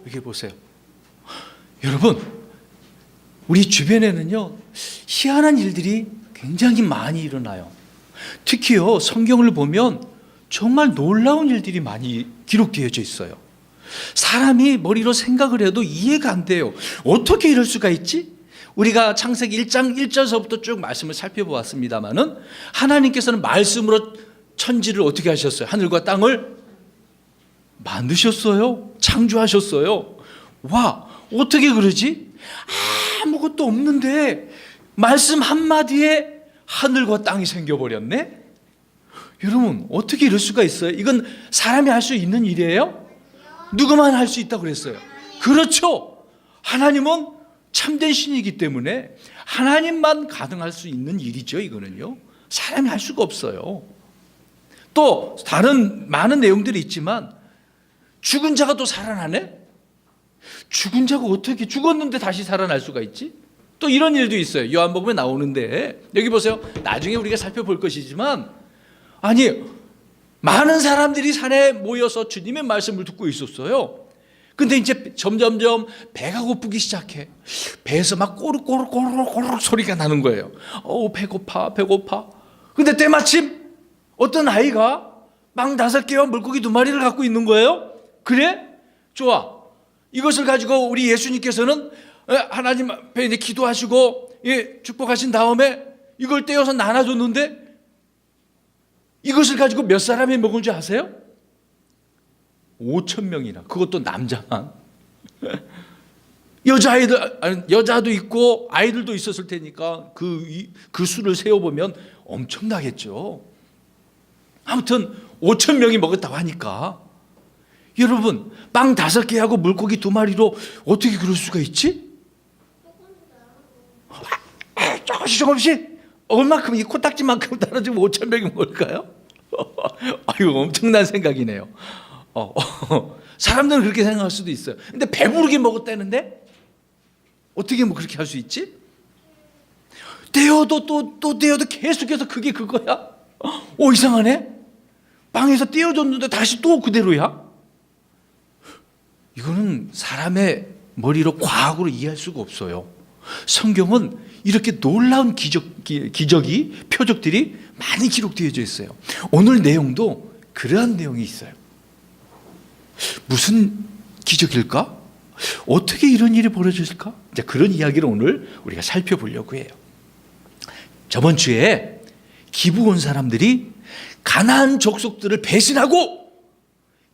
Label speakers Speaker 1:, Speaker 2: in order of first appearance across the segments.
Speaker 1: 이렇게 보세요. 여러분, 우리 주변에는요, 희한한 일들이 굉장히 많이 일어나요. 특히요, 성경을 보면 정말 놀라운 일들이 많이 기록되어져 있어요. 사람이 머리로 생각을 해도 이해가 안 돼요. 어떻게 이럴 수가 있지? 우리가 창세기 1장 1절서부터 쭉 말씀을 살펴보았습니다마는 하나님께서는 말씀으로 천지를 어떻게 하셨어요? 하늘과 땅을 만드셨어요. 창조하셨어요. 와, 어떻게 그러지? 아무것도 없는데 말씀 한마디에 하늘과 땅이 생겨버렸네? 여러분, 어떻게 이럴 수가 있어요? 이건 사람이 할 수 있는 일이에요? 누구만 할 수 있다고 그랬어요? 그렇죠. 하나님은 참된 신이기 때문에 하나님만 가능할 수 있는 일이죠. 이거는요, 사람이 할 수가 없어요. 또 다른 많은 내용들이 있지만 죽은 자가 또 살아나네? 죽은 자가 어떻게 죽었는데 다시 살아날 수가 있지? 또 이런 일도 있어요. 요한복음에 나오는데, 여기 보세요. 나중에 우리가 살펴볼 것이지만, 아니, 많은 사람들이 산에 모여서 주님의 말씀을 듣고 있었어요. 근데 이제 점점점 배가 고프기 시작해. 배에서 막 꼬르꼬르꼬르꼬르 소리가 나는 거예요. 배고파, 배고파. 근데 때마침 어떤 아이가 빵 5개와 물고기 2마리를 갖고 있는 거예요. 그래? 좋아. 이것을 가지고 우리 예수님께서는 하나님 앞에 이제 기도하시고 축복하신 다음에 이걸 떼어서 나눠줬는데, 이것을 가지고 몇 사람이 먹은 줄 아세요? 5,000명이나. 그것도 남자만. 여자도 있고 아이들도 있었을 테니까 그 수를 세어보면 엄청나겠죠. 아무튼 5,000명이 먹었다고 하니까, 여러분, 빵 5개하고 물고기 2마리로 어떻게 그럴 수가 있지? 조금씩 얼마큼, 이 코딱지만큼 떨어지면 5,000명이 먹을까요? 아유, 엄청난 생각이네요. 사람들은 그렇게 생각할 수도 있어요. 근데 배부르게 먹었다는데 어떻게 뭐 그렇게 할 수 있지? 떼어도 또 떼어도 계속해서 그게 그거야? 이상하네? 빵에서 떼어줬는데 다시 또 그대로야? 이거는 사람의 머리로 과학으로 이해할 수가 없어요. 성경은 이렇게 놀라운 기적이, 표적들이 많이 기록되어져 있어요. 오늘 내용도 그러한 내용이 있어요. 무슨 기적일까? 어떻게 이런 일이 벌어질까? 이제 그런 이야기를 오늘 우리가 살펴보려고 해요. 저번 주에 기브온 사람들이 가나안 족속들을 배신하고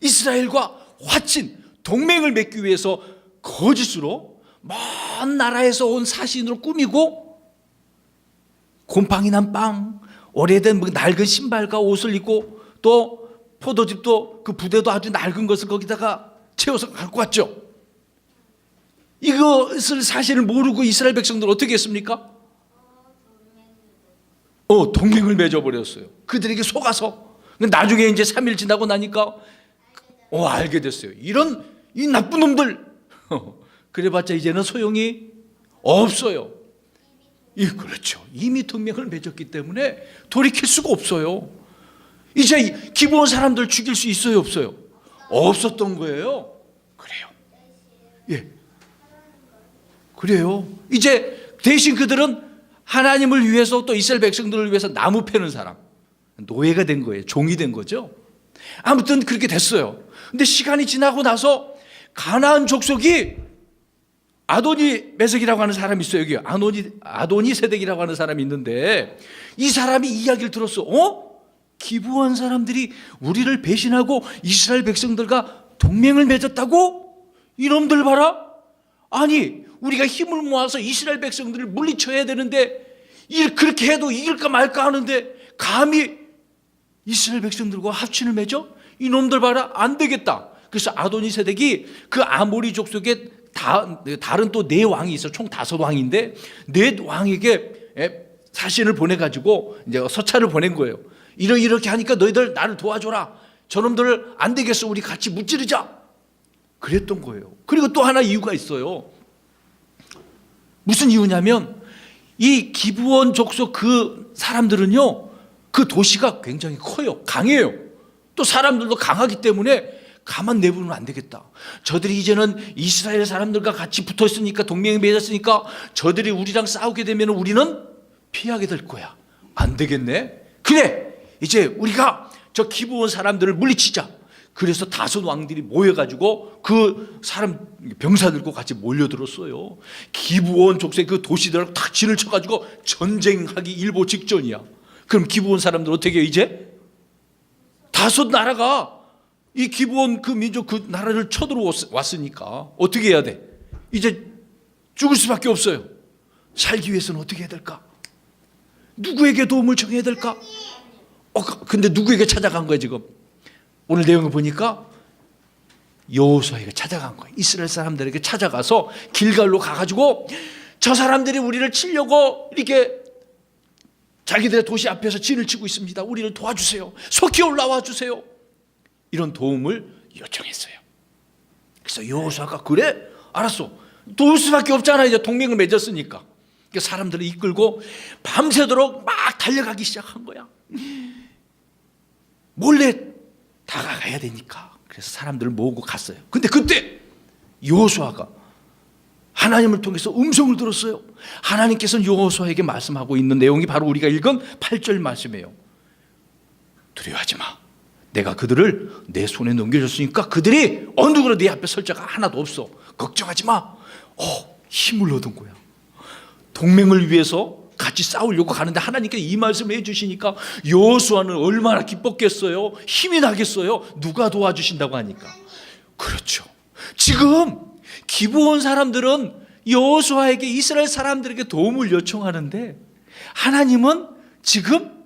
Speaker 1: 이스라엘과 화친 동맹을 맺기 위해서 거짓으로 먼 나라에서 온 사신으로 꾸미고 곰팡이 난 빵, 오래된 낡은 신발과 옷을 입고, 또 포도즙도 그 부대도 아주 낡은 것을 거기다가 채워서 갖고 왔죠. 이것을 사실을 모르고 이스라엘 백성들 어떻게 했습니까? 동맹을 맺어버렸어요. 그들에게 속아서. 나중에 이제 3일 지나고 나니까 알게 됐어요. 이 나쁜 놈들. 그래봤자 이제는 소용이 없어요. 그렇죠. 이미 동맹을 맺었기 때문에 돌이킬 수가 없어요. 이제 기브온 사람들 죽일 수 있어요, 없어요? 없었던 거예요. 그래요. 예. 그래요. 이제 대신 그들은 하나님을 위해서, 또 이스라엘 백성들을 위해서 나무 패는 사람, 노예가 된 거예요. 종이 된 거죠. 아무튼 그렇게 됐어요. 근데 시간이 지나고 나서 가나안 족속이 아도니 메섹이라고 하는 사람이 있어요. 여기 아도니 세덱이라고 하는 사람이 있는데, 이 사람이 이야기를 들었어. 기브온 사람들이 우리를 배신하고 이스라엘 백성들과 동맹을 맺었다고? 이놈들 봐라. 아니, 우리가 힘을 모아서 이스라엘 백성들을 물리쳐야 되는데 그렇게 해도 이길까 말까 하는데 감히 이스라엘 백성들과 합친을 맺어? 이놈들 봐라, 안 되겠다. 그래서 아도니 세덱이 그 아모리 족속에 다른 또 4왕이 있어. 총 5왕인데 4왕에게 사신을 보내가지고 이제 서찰을 보낸 거예요. 이렇게 하니까 너희들 나를 도와줘라. 저놈들 안 되겠어. 우리 같이 무찌르자. 그랬던 거예요. 그리고 또 하나 이유가 있어요. 무슨 이유냐면, 이 기브온 족속 그 사람들은요, 그 도시가 굉장히 커요. 강해요. 또 사람들도 강하기 때문에 가만 내버리면 안 되겠다. 저들이 이제는 이스라엘 사람들과 같이 붙어 있으니까, 동맹이 맺었으니까 저들이 우리랑 싸우게 되면 우리는 피하게 될 거야. 안 되겠네. 그래, 이제 우리가 저 기브온 사람들을 물리치자. 그래서 다섯 왕들이 모여가지고 그 사람 병사들과 같이 몰려들었어요. 기브온 족속의 그 도시들하고 탁 진을 쳐가지고 전쟁하기 일보 직전이야. 그럼 기브온 사람들 어떻게 해요? 이제 다섯 나라가 이 기브온 그 민족 그 나라를 쳐들어왔으니까 어떻게 해야 돼? 이제 죽을 수밖에 없어요. 살기 위해서는 어떻게 해야 될까? 누구에게 도움을 청해야 될까? 근데 누구에게 찾아간 거야 지금? 오늘 내용을 보니까 여호수아에게 찾아간 거예요. 이스라엘 사람들에게 찾아가서 길갈로 가가지고 저 사람들이 우리를 치려고 이렇게 자기들의 도시 앞에서 진을 치고 있습니다. 우리를 도와주세요. 속히 올라와 주세요. 이런 도움을 요청했어요. 그래서 여호수아가 그래? 알았어. 도울 수밖에 없잖아. 이제 동맹을 맺었으니까. 그러니까 사람들을 이끌고 밤새도록 막 달려가기 시작한 거야. 몰래 다가가야 되니까. 그래서 사람들을 모으고 갔어요. 근데 그때 여호수아가 하나님을 통해서 음성을 들었어요. 하나님께서는 여호수아에게 말씀하고 있는 내용이 바로 우리가 읽은 8절 말씀이에요. 두려워하지 마. 내가 그들을 내 손에 넘겨줬으니까 그들이 어느 누구나 네 앞에 설 자가 하나도 없어. 걱정하지 마. 힘을 얻은 거야. 동맹을 위해서 같이 싸우려고 가는데 하나님께 이 말씀을 해주시니까 여호수아는 얼마나 기뻤겠어요. 힘이 나겠어요. 누가 도와주신다고 하니까. 그렇죠. 지금 기브온 사람들은 여호수아에게, 이스라엘 사람들에게 도움을 요청하는데 하나님은 지금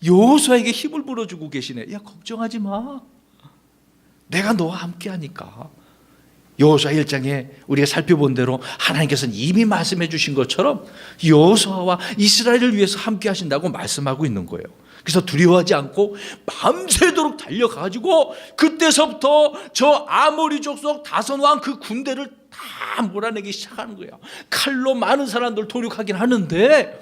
Speaker 1: 여호수아에게 힘을 불어주고 계시네. 야, 걱정하지 마. 내가 너와 함께 하니까. 여호수아 1장에 우리가 살펴본 대로 하나님께서는 이미 말씀해 주신 것처럼 여호수아와 이스라엘을 위해서 함께 하신다고 말씀하고 있는 거예요. 그래서 두려워하지 않고 밤새도록 달려가지고 그때서부터 저 아모리 족속 다섯 왕 그 군대를 다 몰아내기 시작하는 거예요. 칼로 많은 사람들 도륙하긴 하는데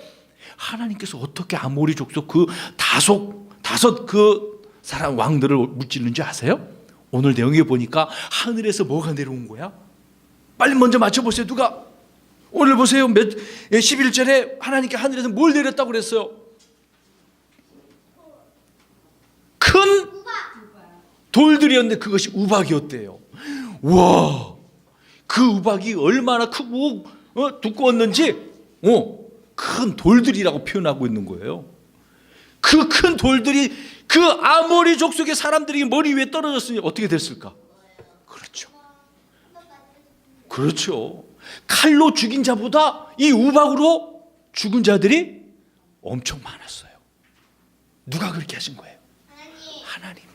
Speaker 1: 하나님께서 어떻게 아모리 족속 그 다섯 그 사람 왕들을 무찌르는지 아세요? 오늘 내용에 보니까 하늘에서 뭐가 내려온 거야? 빨리 먼저 맞춰보세요. 누가? 오늘 보세요. 11절에 하나님께 하늘에서 뭘 내렸다고 그랬어요? 큰 돌들이었는데 그것이 우박이었대요. 와, 그 우박이 얼마나 크고 두꺼웠는지 큰 돌들이라고 표현하고 있는 거예요. 그 큰 돌들이 그 아모리 족속의 사람들이 머리 위에 떨어졌으니 어떻게 됐을까? 그렇죠. 그렇죠. 칼로 죽인 자보다 이 우박으로 죽은 자들이 엄청 많았어요. 누가 그렇게 하신 거예요? 하나님이.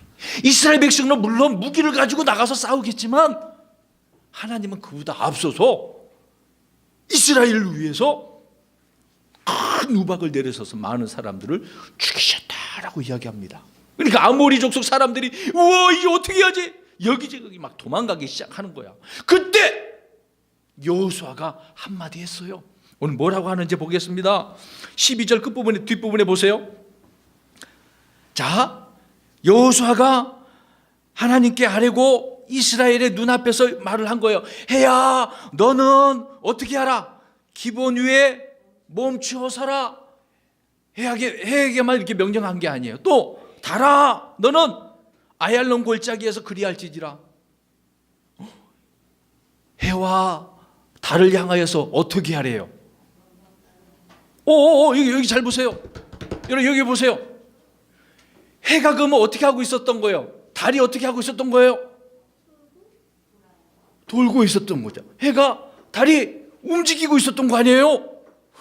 Speaker 1: 이스라엘 백성은 물론 무기를 가지고 나가서 싸우겠지만 하나님은 그보다 앞서서 이스라엘을 위해서 큰 우박을 내려서서 많은 사람들을 죽이셨다라고 이야기합니다. 그러니까 아모리 족속 사람들이 우와, 이게 어떻게 해야지? 여기저기 막 도망가기 시작하는 거야. 그때 여호수아가 한마디 했어요. 오늘 뭐라고 하는지 보겠습니다. 12절 끝부분에, 뒷부분에 보세요. 자, 여호수아가 하나님께 아뢰고 이스라엘의 눈앞에서 말을 한 거예요. 해야, 너는 어떻게 하라? 기브온 위에 멈추어 서라. 해에게만 이렇게 명령한 게 아니에요. 또 달아, 너는 아얄론 골짜기에서 그리할지지라. 해와 달을 향하여서 어떻게 하래요? 여기 잘 보세요. 여러분 여기 보세요. 해가 그러면 어떻게 하고 있었던 거예요? 달이 어떻게 하고 있었던 거예요? 돌고 있었던 거죠. 해가, 달이 움직이고 있었던 거 아니에요?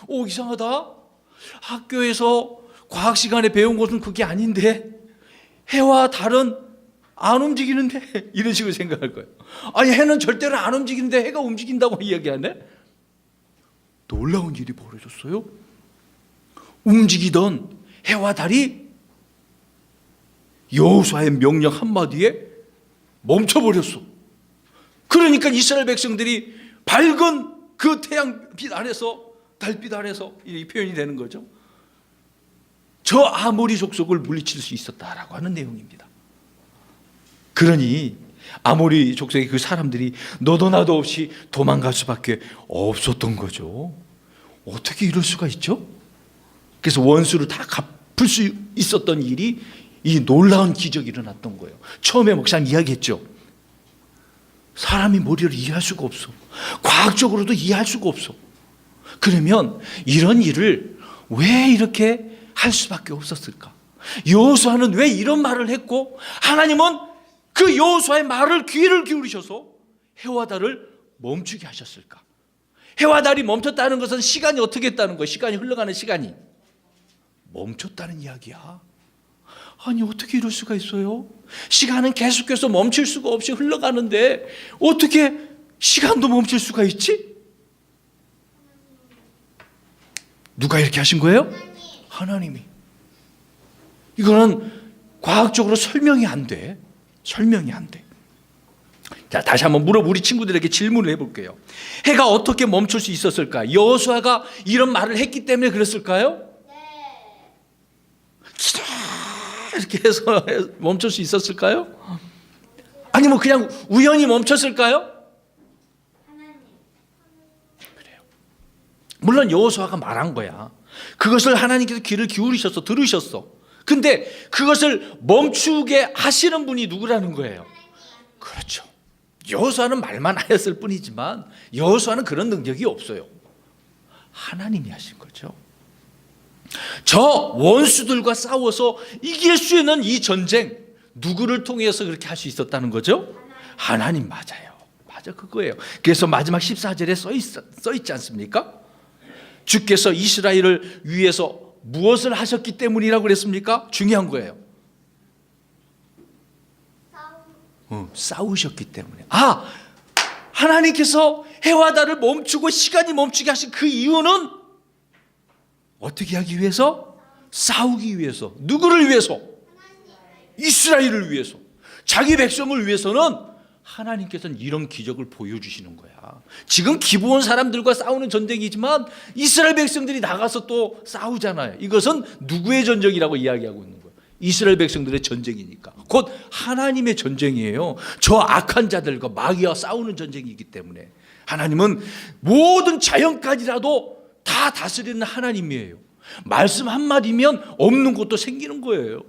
Speaker 1: 이상하다. 학교에서 과학 시간에 배운 것은 그게 아닌데 해와 달은 안 움직이는데 이런 식으로 생각할 거예요. 아니, 해는 절대로 안 움직이는데 해가 움직인다고 이야기하네. 놀라운 일이 벌어졌어요. 움직이던 해와 달이 여호수아의 명령 한마디에 멈춰버렸어. 그러니까 이스라엘 백성들이 밝은 그 태양빛 아래서, 달빛 아래서, 이 표현이 되는 거죠. 저 아모리 족속을 물리칠 수 있었다라고 하는 내용입니다. 그러니 아모리 족속의 그 사람들이 너도 나도 없이 도망갈 수밖에 없었던 거죠. 어떻게 이럴 수가 있죠? 그래서 원수를 다 갚을 수 있었던 일이 이 놀라운 기적이 일어났던 거예요. 처음에 목사님 이야기했죠. 사람이 머리를 이해할 수가 없어. 과학적으로도 이해할 수가 없어. 그러면 이런 일을 왜 이렇게 할 수밖에 없었을까? 여호수아는 왜 이런 말을 했고 하나님은 그 여호수아의 말을 귀를 기울이셔서 해와 달을 멈추게 하셨을까? 해와 달이 멈췄다는 것은 시간이 어떻게 했다는 거예요? 시간이 흘러가는 시간이 멈췄다는 이야기야. 아니 어떻게 이럴 수가 있어요? 시간은 계속해서 멈출 수가 없이 흘러가는데 어떻게 시간도 멈출 수가 있지? 누가 이렇게 하신 거예요? 하나님이. 이거는 과학적으로 설명이 안 돼. 설명이 안 돼. 자, 다시 한번 우리 친구들에게 질문을 해볼게요. 해가 어떻게 멈출 수 있었을까? 여호수아가 이런 말을 했기 때문에 그랬을까요? 이렇게 해서 멈출 수 있었을까요? 아니면 그냥 우연히 멈췄을까요? 그래요. 물론 여호수아가 말한 거야. 그것을 하나님께서 귀를 기울이셔서 들으셨어. 근데 그것을 멈추게 하시는 분이 누구라는 거예요? 그렇죠. 여호수아는 말만 하였을 뿐이지만 여호수아는 그런 능력이 없어요. 하나님이 하신 거죠. 저 원수들과 싸워서 이길 수 있는 이 전쟁 누구를 통해서 그렇게 할 수 있었다는 거죠? 하나님 맞아요. 맞아 그거예요. 그래서 마지막 14절에 써 있지 않습니까? 주께서 이스라엘을 위해서 무엇을 하셨기 때문이라고 그랬습니까? 중요한 거예요. 싸우셨기 때문에. 하나님께서 해와 달을 멈추고 시간이 멈추게 하신 그 이유는 어떻게 하기 위해서? 싸우기 위해서. 누구를 위해서? 이스라엘을 위해서. 자기 백성을 위해서는 하나님께서는 이런 기적을 보여주시는 거야. 지금 기브온 사람들과 싸우는 전쟁이지만 이스라엘 백성들이 나가서 또 싸우잖아요. 이것은 누구의 전쟁이라고 이야기하고 있는 거예요? 이스라엘 백성들의 전쟁이니까. 곧 하나님의 전쟁이에요. 저 악한 자들과 마귀와 싸우는 전쟁이기 때문에 하나님은 모든 자연까지라도 다 다스리는 하나님이에요. 말씀 한마디면 없는 것도 생기는 거예요.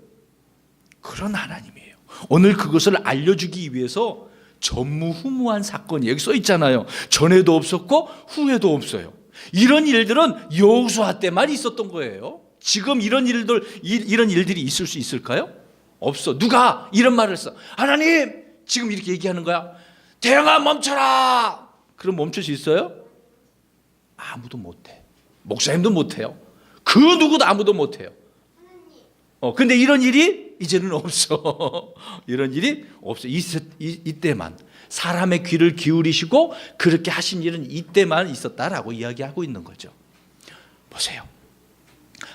Speaker 1: 그런 하나님이에요. 오늘 그것을 알려주기 위해서 전무후무한 사건이 여기 써 있잖아요. 전에도 없었고 후에도 없어요. 이런 일들은 여호수아 때만 있었던 거예요. 지금 이런 일들이 있을 수 있을까요? 없어. 누가 이런 말을 했어? 하나님 지금 이렇게 얘기하는 거야. 태양아 멈춰라. 그럼 멈출 수 있어요? 아무도 못해. 목사님도 못해요. 그 누구도 아무도 못해요. 근데 이런 일이 이제는 없어. 이런 일이 없어. 이때만 사람의 귀를 기울이시고 그렇게 하신 일은 이때만 있었다라고 이야기하고 있는 거죠. 보세요.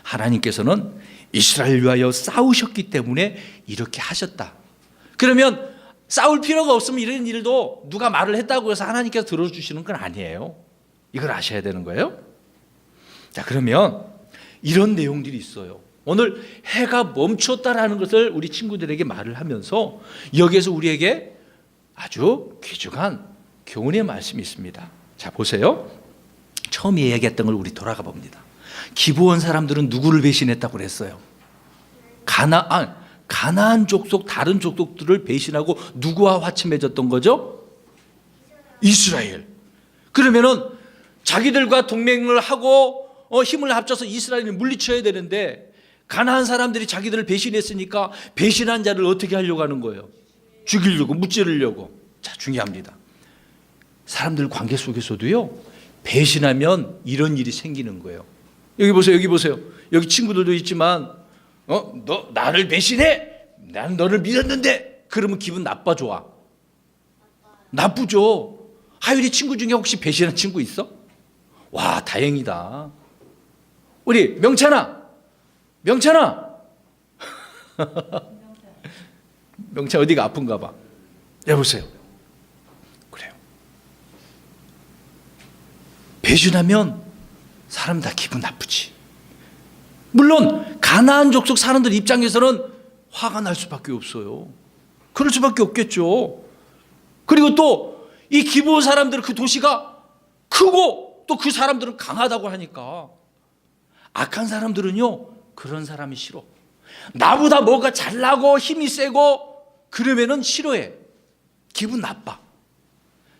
Speaker 1: 하나님께서는 이스라엘 위하여 싸우셨기 때문에 이렇게 하셨다. 그러면 싸울 필요가 없으면 이런 일도 누가 말을 했다고 해서 하나님께서 들어주시는 건 아니에요. 이걸 아셔야 되는 거예요. 자, 그러면 이런 내용들이 있어요. 오늘 해가 멈췄다라는 것을 우리 친구들에게 말을 하면서 여기에서 우리에게 아주 귀중한 교훈의 말씀이 있습니다. 자, 보세요. 처음 이야기했던 걸 우리 돌아가 봅니다. 기브온 사람들은 누구를 배신했다고 그랬어요? 가나안 족속 다른 족속들을 배신하고 누구와 화치 맺었던 거죠? 이스라엘. 그러면은 자기들과 동맹을 하고 힘을 합쳐서 이스라엘을 물리쳐야 되는데 가나안 사람들이 자기들을 배신했으니까 배신한 자를 어떻게 하려고 하는 거예요? 죽이려고, 무찌르려고. 자, 중요합니다. 사람들 관계 속에서도요, 배신하면 이런 일이 생기는 거예요. 여기 보세요, 여기 보세요. 여기 친구들도 있지만, 너 나를 배신해? 나는 너를 믿었는데. 그러면 기분 나빠, 좋아? 나쁘죠. 하율이 친구 중에 혹시 배신한 친구 있어? 와, 다행이다. 우리 명찬아. 명찬 어디가 아픈가 봐. 여보세요. 그래요. 배신하면 사람 다 기분 나쁘지. 물론 가나안 족속 사람들 입장에서는 화가 날 수밖에 없어요. 그럴 수밖에 없겠죠. 그리고 또 이 기브온 사람들은 그 도시가 크고 또 그 사람들은 강하다고 하니까 악한 사람들은요 그런 사람이 싫어. 나보다 뭐가 잘나고 힘이 세고 그러면은 싫어해. 기분 나빠.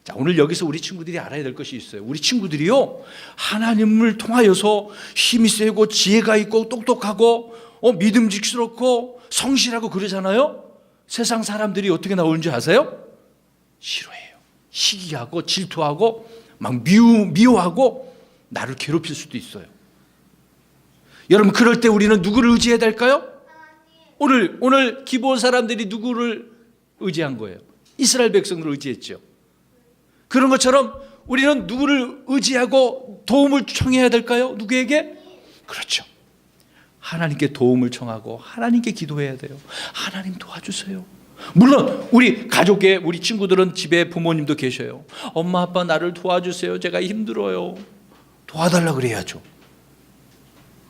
Speaker 1: 자, 오늘 여기서 우리 친구들이 알아야 될 것이 있어요. 우리 친구들이요 하나님을 통하여서 힘이 세고 지혜가 있고 똑똑하고 믿음직스럽고 성실하고 그러잖아요. 세상 사람들이 어떻게 나오는지 아세요? 싫어해요. 시기하고 질투하고 막 미워하고 나를 괴롭힐 수도 있어요. 여러분 그럴 때 우리는 누구를 의지해야 될까요? 오늘 기브온 사람들이 누구를 의지한 거예요? 이스라엘 백성을 의지했죠. 그런 것처럼 우리는 누구를 의지하고 도움을 청해야 될까요? 누구에게? 그렇죠. 하나님께 도움을 청하고 하나님께 기도해야 돼요. 하나님 도와주세요. 물론 우리 가족에 우리 친구들은 집에 부모님도 계셔요. 엄마 아빠 나를 도와주세요. 제가 힘들어요. 도와달라 그래야죠.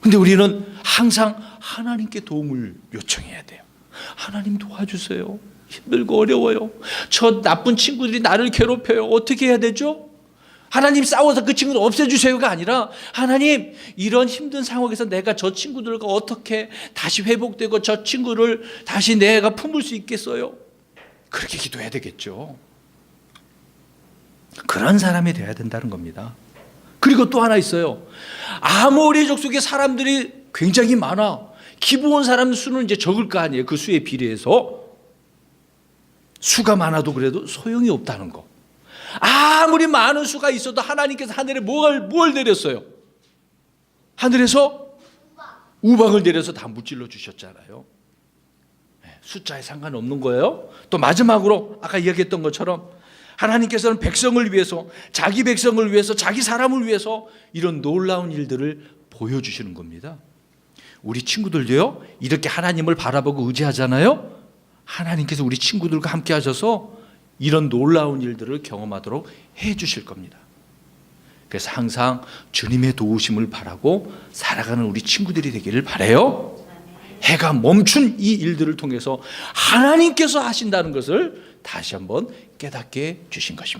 Speaker 1: 근데 우리는 항상 하나님께 도움을 요청해야 돼요. 하나님 도와주세요. 힘들고 어려워요. 저 나쁜 친구들이 나를 괴롭혀요. 어떻게 해야 되죠? 하나님 싸워서 그 친구를 없애주세요가 아니라 하나님 이런 힘든 상황에서 내가 저 친구들과 어떻게 다시 회복되고 저 친구를 다시 내가 품을 수 있겠어요? 그렇게 기도해야 되겠죠. 그런 사람이 돼야 된다는 겁니다. 그리고 또 하나 있어요. 아모리 족속의 사람들이 굉장히 많아. 기브온 사람 수는 이제 적을 거 아니에요. 그 수에 비례해서. 수가 많아도 그래도 소용이 없다는 거. 아무리 많은 수가 있어도 하나님께서 하늘에 뭘 내렸어요? 하늘에서 우박을 내려서 다 무찔러 주셨잖아요. 숫자에 상관없는 거예요. 또 마지막으로 아까 이야기했던 것처럼 하나님께서는 백성을 위해서 자기 백성을 위해서 자기 사람을 위해서 이런 놀라운 일들을 보여주시는 겁니다. 우리 친구들도요 이렇게 하나님을 바라보고 의지하잖아요. 하나님께서 우리 친구들과 함께 하셔서 이런 놀라운 일들을 경험하도록 해 주실 겁니다. 그래서 항상 주님의 도우심을 바라고 살아가는 우리 친구들이 되기를 바라요. 해가 멈춘 이 일들을 통해서 하나님께서 하신다는 것을 다시 한번 깨닫게 주신 것입니다.